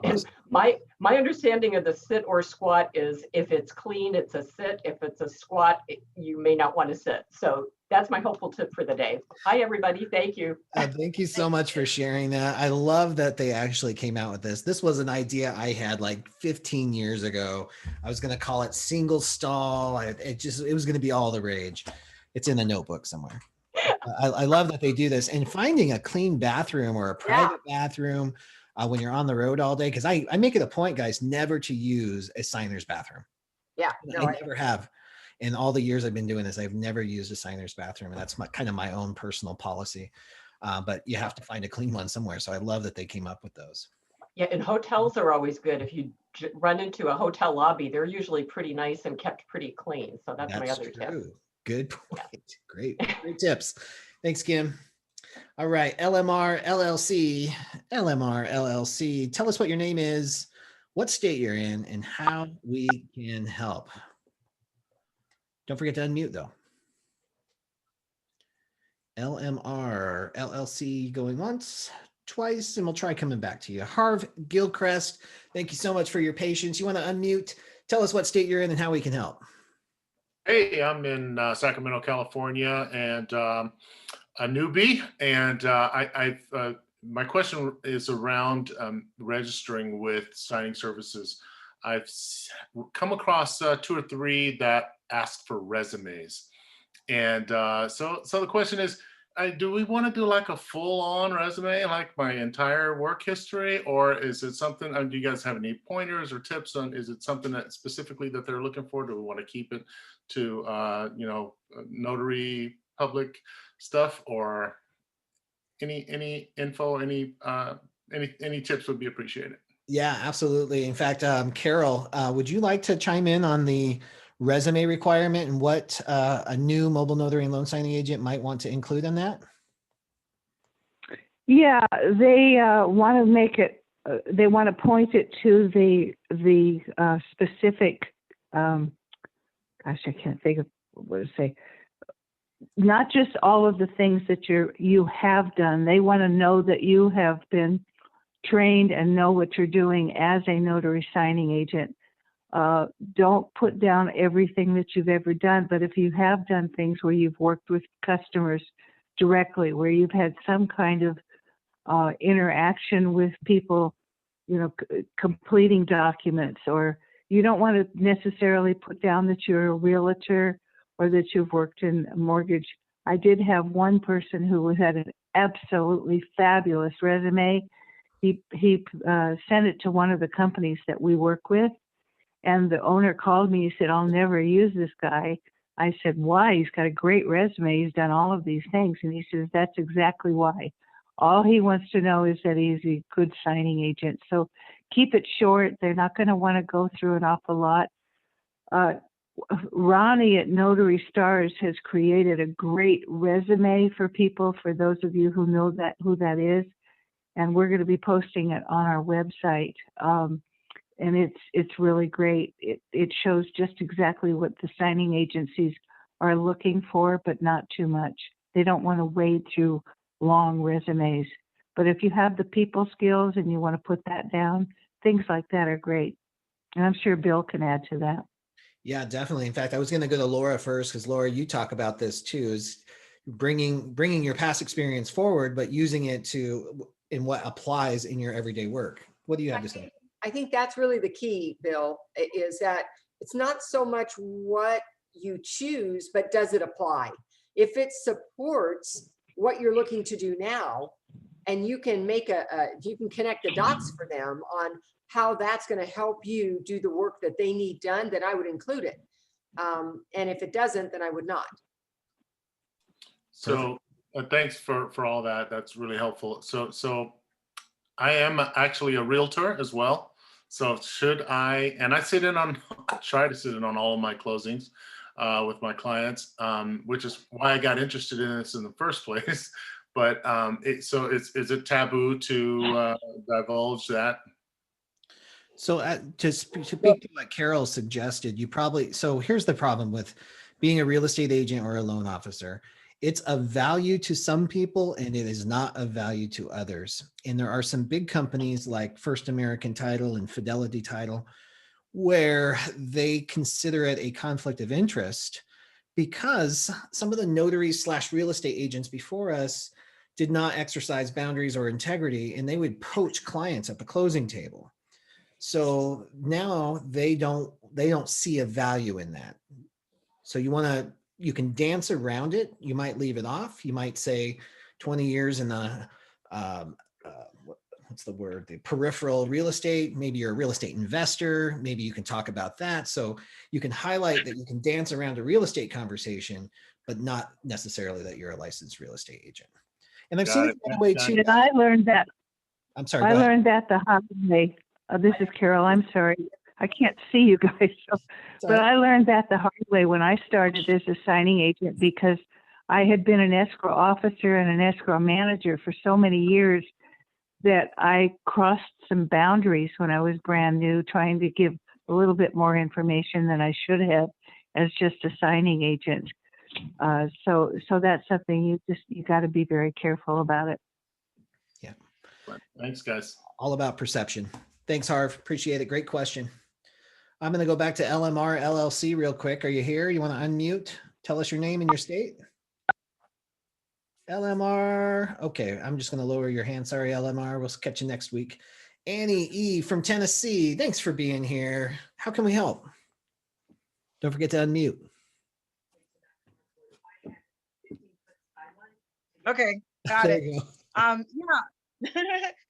And my understanding of the sit or squat is if it's clean, it's a sit. If it's a squat, you may not want to sit. So that's my helpful tip for the day. Hi, everybody. Thank you. Thank you so much for sharing that. I love that they actually came out with this. This was an idea I had like 15 years ago. I was going to call it single stall. It was going to be all the rage. It's in a notebook somewhere. I love that they do this, and finding a clean bathroom or a private bathroom when you're on the road all day. Cause I make it a point, guys, never to use a signer's bathroom. Yeah. I never have. In all the years I've been doing this, I've never used a signer's bathroom. And that's kind of my own personal policy. But you have to find a clean one somewhere. So I love that they came up with those. Yeah, and hotels are always good. If you run into a hotel lobby, they're usually pretty nice and kept pretty clean. So that's my other tip. Good point. Yeah. Great tips. Thanks, Kim. All right, LMR LLC. Tell us what your name is, what state you're in, and how we can help. Don't forget to unmute though. LMR LLC going once, twice, and we'll try coming back to you. Harv Gilchrist, thank you so much for your patience. You want to unmute? Tell us what state you're in and how we can help. Hey, I'm in Sacramento, California, and a newbie. And my question is around registering with signing services. I've come across 2 or 3 that ask for resumes. And so the question is, do we want to do like a full-on resume, like my entire work history, or is it something, do you guys have any pointers or tips on, is it something that specifically that they're looking for? Do we want to keep it to, notary public stuff, or any info, any tips would be appreciated. Yeah, absolutely. In fact, Carol, would you like to chime in on the resume requirement and what a new mobile notary and loan signing agent might want to include in that? Yeah, they want to make it. They want to point it to the specific. Gosh, I can't think of what to say. Not just all of the things that you have done. They want to know that you have been trained and know what you're doing as a notary signing agent. Don't put down everything that you've ever done, but if you have done things where you've worked with customers directly, where you've had some kind of interaction with people, completing documents, or you don't want to necessarily put down that you're a realtor or that you've worked in a mortgage. I did have one person who had an absolutely fabulous resume. He sent it to one of the companies that we work with, and the owner called me. He said, "I'll never use this guy." I said, "Why? He's got a great resume. He's done all of these things." And he says, "That's exactly why. All he wants to know is that he's a good signing agent." So keep it short. They're not going to want to go through an awful lot. Ronnie at Notary Stars has created a great resume for people, for those of you who know who that is. And we're going to be posting it on our website. And it's really great. It shows just exactly what the signing agencies are looking for, but not too much. They don't want to wade through long resumes. But if you have the people skills and you want to put that down, things like that are great. And I'm sure Bill can add to that. Yeah, definitely. In fact, I was going to go to Laura first because Laura, you talk about this too, is bringing your past experience forward, but using it to in what applies in your everyday work. What do you have to say? I think that's really the key, Bill, is that it's not so much what you choose, but does it apply? If it supports what you're looking to do now, and you can make you can connect the dots for them on how that's going to help you do the work that they need done, then I would include it. And if it doesn't, then I would not. So thanks for all that. That's really helpful. So I am actually a realtor as well. So and I sit in on, I try to sit in on all of my closings with my clients, which is why I got interested in this in the first place. But is it taboo to divulge that? So to speak to what Carol suggested, so here's the problem with being a real estate agent or a loan officer. It's of value to some people and it is not of value to others. And there are some big companies like First American Title and Fidelity Title where they consider it a conflict of interest because some of the notaries / real estate agents before us did not exercise boundaries or integrity, and they would poach clients at the closing table. So now they don't see a value in that. So you can dance around it. You might leave it off. You might say 20 years in the, what's the word? The peripheral real estate. Maybe you're a real estate investor. Maybe you can talk about that. So you can highlight that you can dance around a real estate conversation, but not necessarily that you're a licensed real estate agent. And I've seen it that way too. And I learned that. I'm sorry. I learned that the hard way. This is Carol. I'm sorry. I can't see you guys. But I learned that the hard way when I started as a signing agent because I had been an escrow officer and an escrow manager for so many years that I crossed some boundaries when I was brand new, trying to give a little bit more information than I should have as just a signing agent. So that's something you got to be very careful about it. Yeah. Thanks, guys. All about perception. Thanks, Harv. Appreciate it. Great question. I'm going to go back to LMR LLC real quick. Are you here? You want to unmute? Tell us your name and your state. LMR. Okay, I'm just going to lower your hand. Sorry, LMR. We'll catch you next week. Annie E. from Tennessee. Thanks for being here. How can we help? Don't forget to unmute. Okay, got There it. you go. Yeah.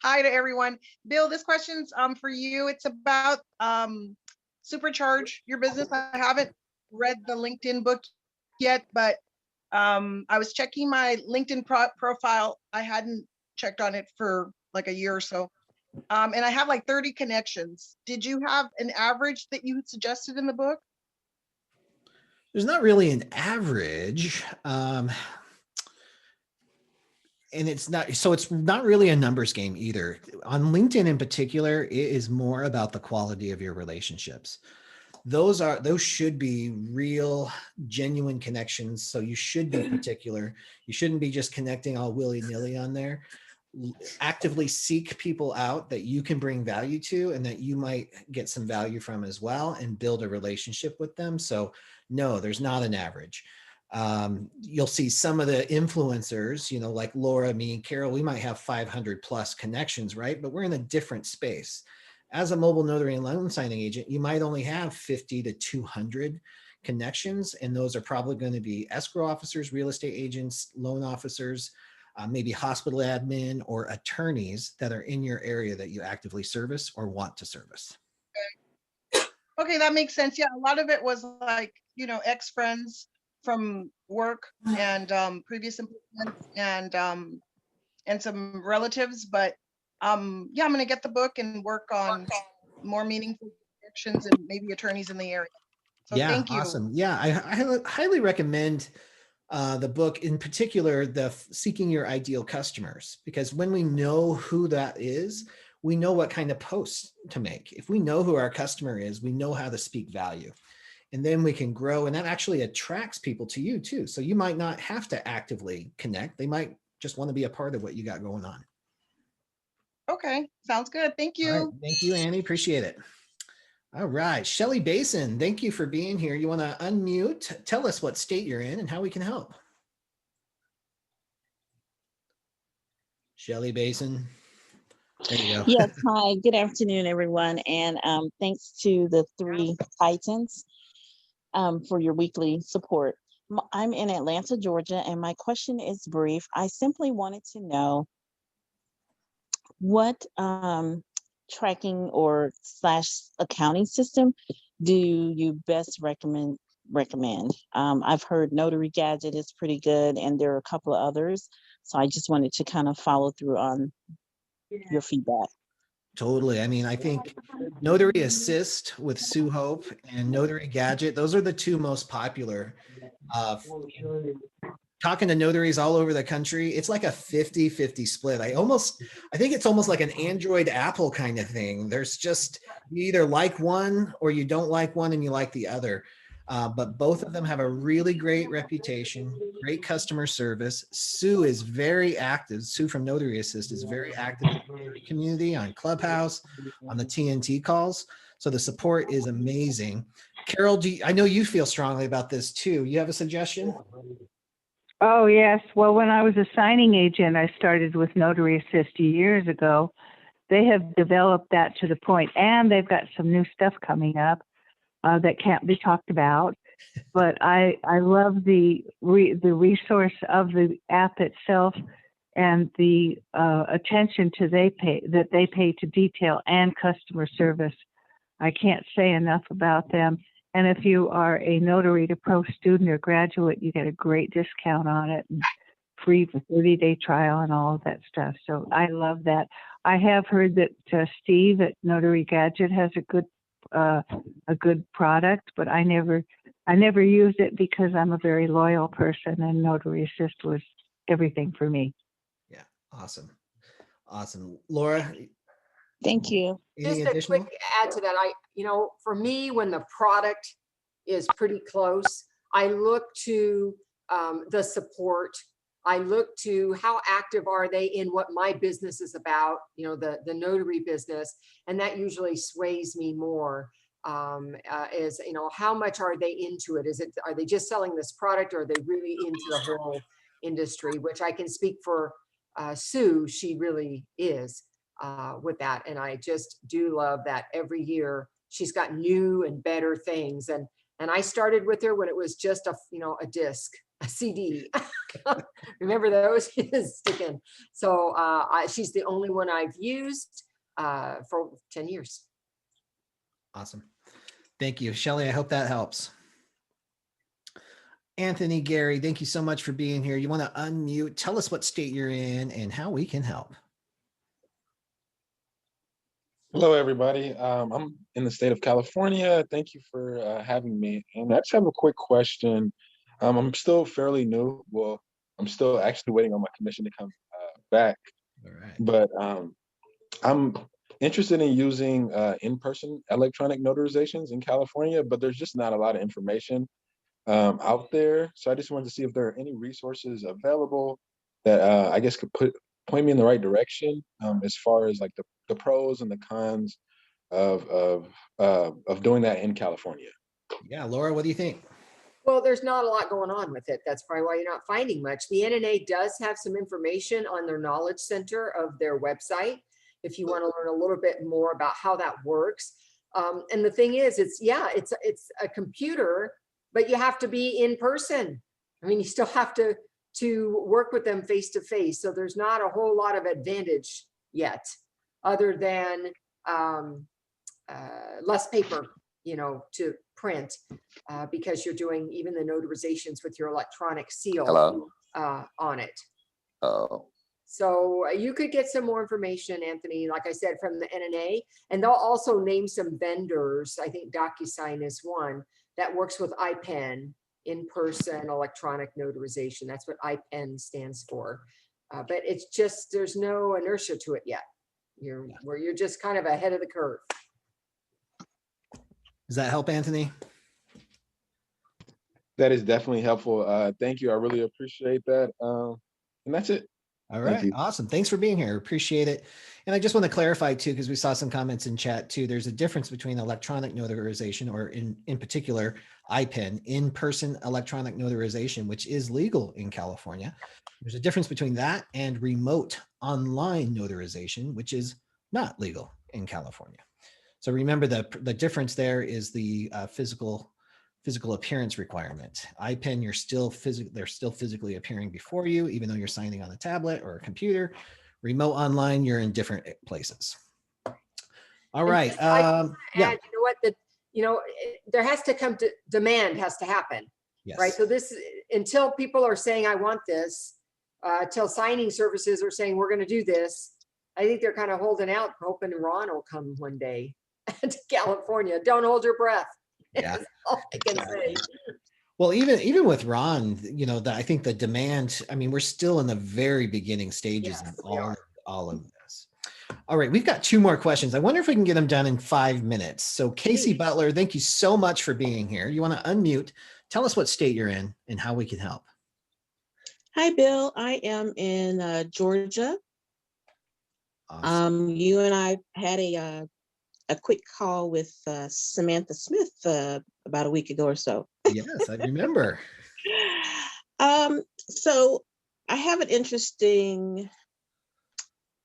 Hi to everyone. Bill, this question's for you. It's about supercharge your business. I haven't read the LinkedIn book yet, but I was checking my LinkedIn profile. I hadn't checked on it for like a year or so. And I have like 30 connections. Did you have an average that you suggested in the book? There's not really an average. And it's not really a numbers game either. On LinkedIn in particular, it is more about the quality of your relationships. Those should be real, genuine connections. So you should be particular. You shouldn't be just connecting all willy-nilly on there. Actively seek people out that you can bring value to and that you might get some value from as well and build a relationship with them. So no, there's not an average. You'll see some of the influencers, like Laura, me, Carol, we might have 500 plus connections, right? But we're in a different space. As a mobile notary and loan signing agent, you might only have 50 to 200 connections. And those are probably going to be escrow officers, real estate agents, loan officers, maybe hospital admin or attorneys that are in your area that you actively service or want to service. Okay, that makes sense. Yeah, a lot of it was like, ex-friends from work and previous employments and some relatives, but yeah, I'm gonna get the book and work on more meaningful connections and maybe attorneys in the area. So yeah, thank you. Awesome. Yeah, I highly recommend the book, in particular, the Seeking Your Ideal Customers, because when we know who that is, we know what kind of posts to make. If we know who our customer is, we know how to speak value. And then we can grow, and that actually attracts people to you too. So you might not have to actively connect. They might just want to be a part of what you got going on. Okay, sounds good. Thank All right. you. Thank you, Annie. Appreciate it. All right. Shelly Basin, thank you for being here. You want to unmute? Tell us what state you're in and how we can help. Shelly Basin. There you go. Yes, hi, good afternoon, everyone. And thanks to the three Titans for your weekly support. I'm in Atlanta, Georgia, and my question is brief. I simply wanted to know what tracking or / accounting system do you best recommend? I've heard Notary Gadget is pretty good, and there are a couple of others. So I just wanted to kind of follow through on your feedback. Totally. I mean, I think Notary Assist with Sue Hope and Notary Gadget, those are the two most popular. Talking to notaries all over the country, it's like a 50-50 split. I think it's almost like an Android Apple kind of thing. There's just, you either like one or you don't like one and you like the other. But both of them have a really great reputation, great customer service. Sue is very active. Sue from Notary Assist is very active in the notary community on Clubhouse, on the TNT calls. So the support is amazing. Carol, I know you feel strongly about this too. You have a suggestion? Oh, yes. Well, when I was a signing agent, I started with Notary Assist years ago. They have developed that to the point, and they've got some new stuff coming up that can't be talked about. But I love the resource of the app itself and the attention that they pay to detail and customer service. I can't say enough about them. And if you are a Notary to Pro student or graduate, you get a great discount on it, and free for 30-day trial and all of that stuff. So I love that. I have heard that Steve at Notary Gadget has a good product, but I never used it because I'm a very loyal person, and Notary Assist was everything for me. Yeah, awesome. Laura? Thank you. Any Just a additional? quick add to that. For me, when the product is pretty close, I look to the support. I look to how active are they in what my business is about, the notary business. And that usually sways me more is, how much are they into it? Are they just selling this product, or are they really into the whole industry, which I can speak for Sue, she really is with that. And I just do love that every year she's got new and better things. And I started with her when it was just a disc, a CD. Remember those? Sticking. So she's the only one I've used for 10 years. Awesome. Thank you. Shelly, I hope that helps. Anthony, Gary, thank you so much for being here. You want to unmute, tell us what state you're in and how we can help. Hello, everybody. I'm in the state of California. Thank you for having me. And I just have a quick question. I'm still fairly new. Well, I'm still actually waiting on my commission to come back. All right. But I'm interested in using in-person electronic notarizations in California, but there's just not a lot of information out there. So I just wanted to see if there are any resources available that I guess could point me in the right direction as far as like the pros and the cons of doing that in California. Yeah, Laura, what do you think? Well, there's not a lot going on with it. That's probably why you're not finding much. The NNA does have some information on their knowledge center of their website, if you want to learn a little bit more about how that works. And the thing is, it's a computer, but you have to be in person. I mean, you still have to work with them face to face. So there's not a whole lot of advantage yet, other than less paper, to print, because you're doing even the notarizations with your electronic seal on it. Oh. So you could get some more information, Anthony, like I said, from the NNA, and they'll also name some vendors. I think DocuSign is one that works with IPEN, in-person electronic notarization. That's what IPEN stands for. But it's just, there's no inertia to it yet. You're just kind of ahead of the curve. Does that help, Anthony? That is definitely helpful. Thank you. I really appreciate that. And that's it. All Thank right, you. awesome. Thanks for being here. Appreciate it. And I just want to clarify too, because we saw some comments in chat too. There's a difference between electronic notarization, or in particular, IPEN, in-person electronic notarization, which is legal in California. There's a difference between that and remote online notarization, which is not legal in California. So remember the difference there is the physical appearance requirement. IPEN, they're still physically appearing before you, even though you're signing on a tablet or a computer. Remote online, you're in different places. All right. Yeah. Yeah. You know what? There has to come to demand has to happen. Yes. Right. So this, until people are saying, I want this, till signing services are saying, we're going to do this. I think they're kind of holding out, hoping Ron will come one day to California. Don't hold your breath. Yeah. That's all I can say. Well, even with Ron, I think the demand, I mean, we're still in the very beginning stages of all of this. All right, we've got 2 more questions. I wonder if we can get them done in 5 minutes. So Casey Butler, thank you so much for being here. You want to unmute, tell us what state you're in and how we can help. Hi, Bill. I am in Georgia. Awesome. You and I had a quick call with Samantha Smith about a week ago or so. Yes, I remember. So I have an interesting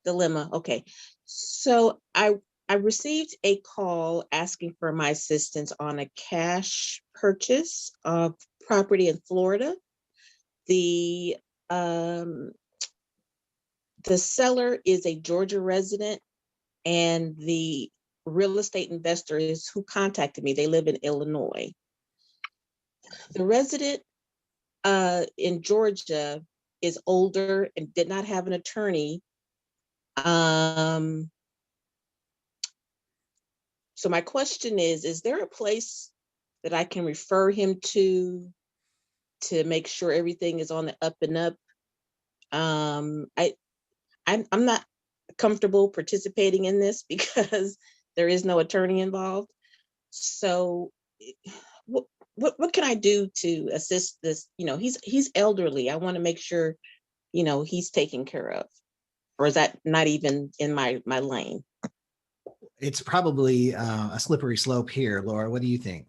dilemma. Okay. So I received a call asking for my assistance on a cash purchase of property in Florida. The seller is a Georgia resident, and the real estate investor is who contacted me. They live in Illinois. The resident in Georgia is older and did not have an attorney. So my question is there a place that I can refer him to make sure everything is on the up and up? I'm not comfortable participating in this because there is no attorney involved. So what can I do to assist this? He's elderly. I want to make sure, he's taken care of. Or is that not even in my lane? It's probably a slippery slope here. Laura, what do you think?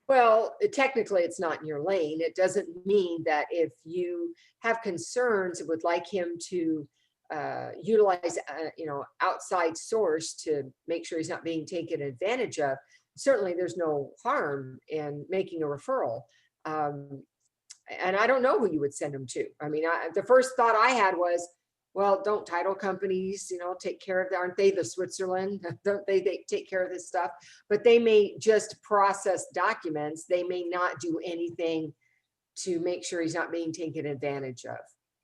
Well, technically, it's not in your lane. It doesn't mean that if you have concerns and would like him to utilize, outside source to make sure he's not being taken advantage of, certainly there's no harm in making a referral. And I don't know who you would send him to. I mean, the first thought I had was, well, don't title companies, take care of that? Aren't they the Switzerland? Don't they take care of this stuff? But they may just process documents. They may not do anything to make sure he's not being taken advantage of.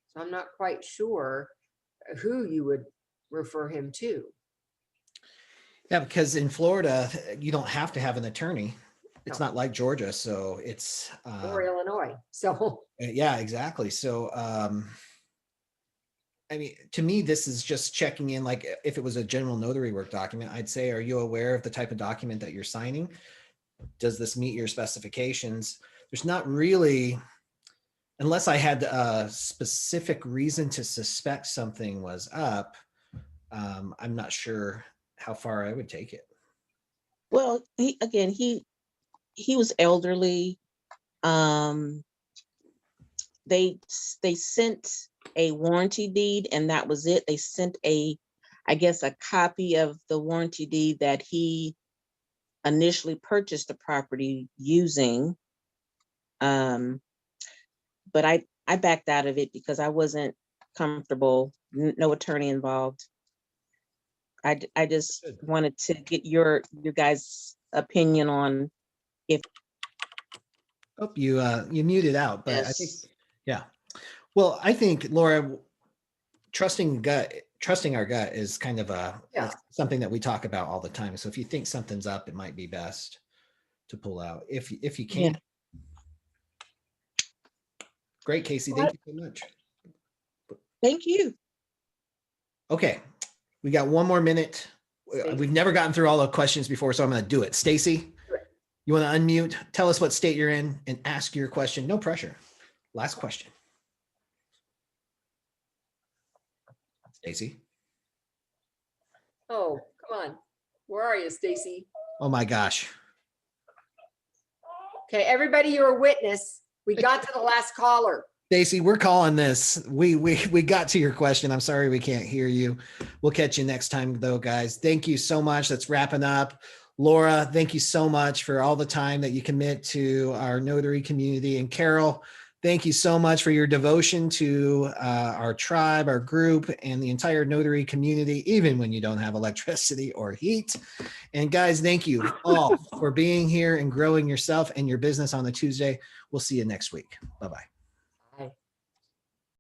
So I'm not quite sure who you would refer him to. Yeah, because in Florida, you don't have to have an attorney. It's not like Georgia, so it's or Illinois. So yeah, exactly. So I mean, to me, this is just checking in. Like if it was a general notary work document, I'd say, are you aware of the type of document that you're signing? Does this meet your specifications? There's not really, unless I had a specific reason to suspect something was up, I'm not sure how far I would take it. Well, he was elderly. They sent a warranty deed, and that was it. They sent I guess a copy of the warranty deed that he initially purchased the property using. But I backed out of it because I wasn't comfortable. No attorney involved. I just wanted to get your guys' opinion on if. Oh, you muted out, but Yes. I think, yeah. Well, I think, Laura, trusting our gut is kind of it's something that we talk about all the time. So if you think something's up, it might be best to pull out if you can. Yeah. Great, Casey. Thank you so much. Thank you. Okay, we got 1 more minute. We've never gotten through all the questions before, so I'm going to do it. Stacy, you want to unmute? Tell us what state you're in and ask your question. No pressure. Last question. Stacy. Oh, come on. Where are you, Stacy? Oh my gosh. Okay, everybody, you're a witness. We got to the last caller. Stacy, we're calling this. We got to your question. I'm sorry we can't hear you. We'll catch you next time though, guys. Thank you so much. That's wrapping up. Laura, thank you so much for all the time that you commit to our notary community. And Carol, thank you so much for your devotion to our tribe, our group, and the entire notary community, even when you don't have electricity or heat. And guys, thank you all for being here and growing yourself and your business on the Tuesday. We'll see you next week. Bye-bye.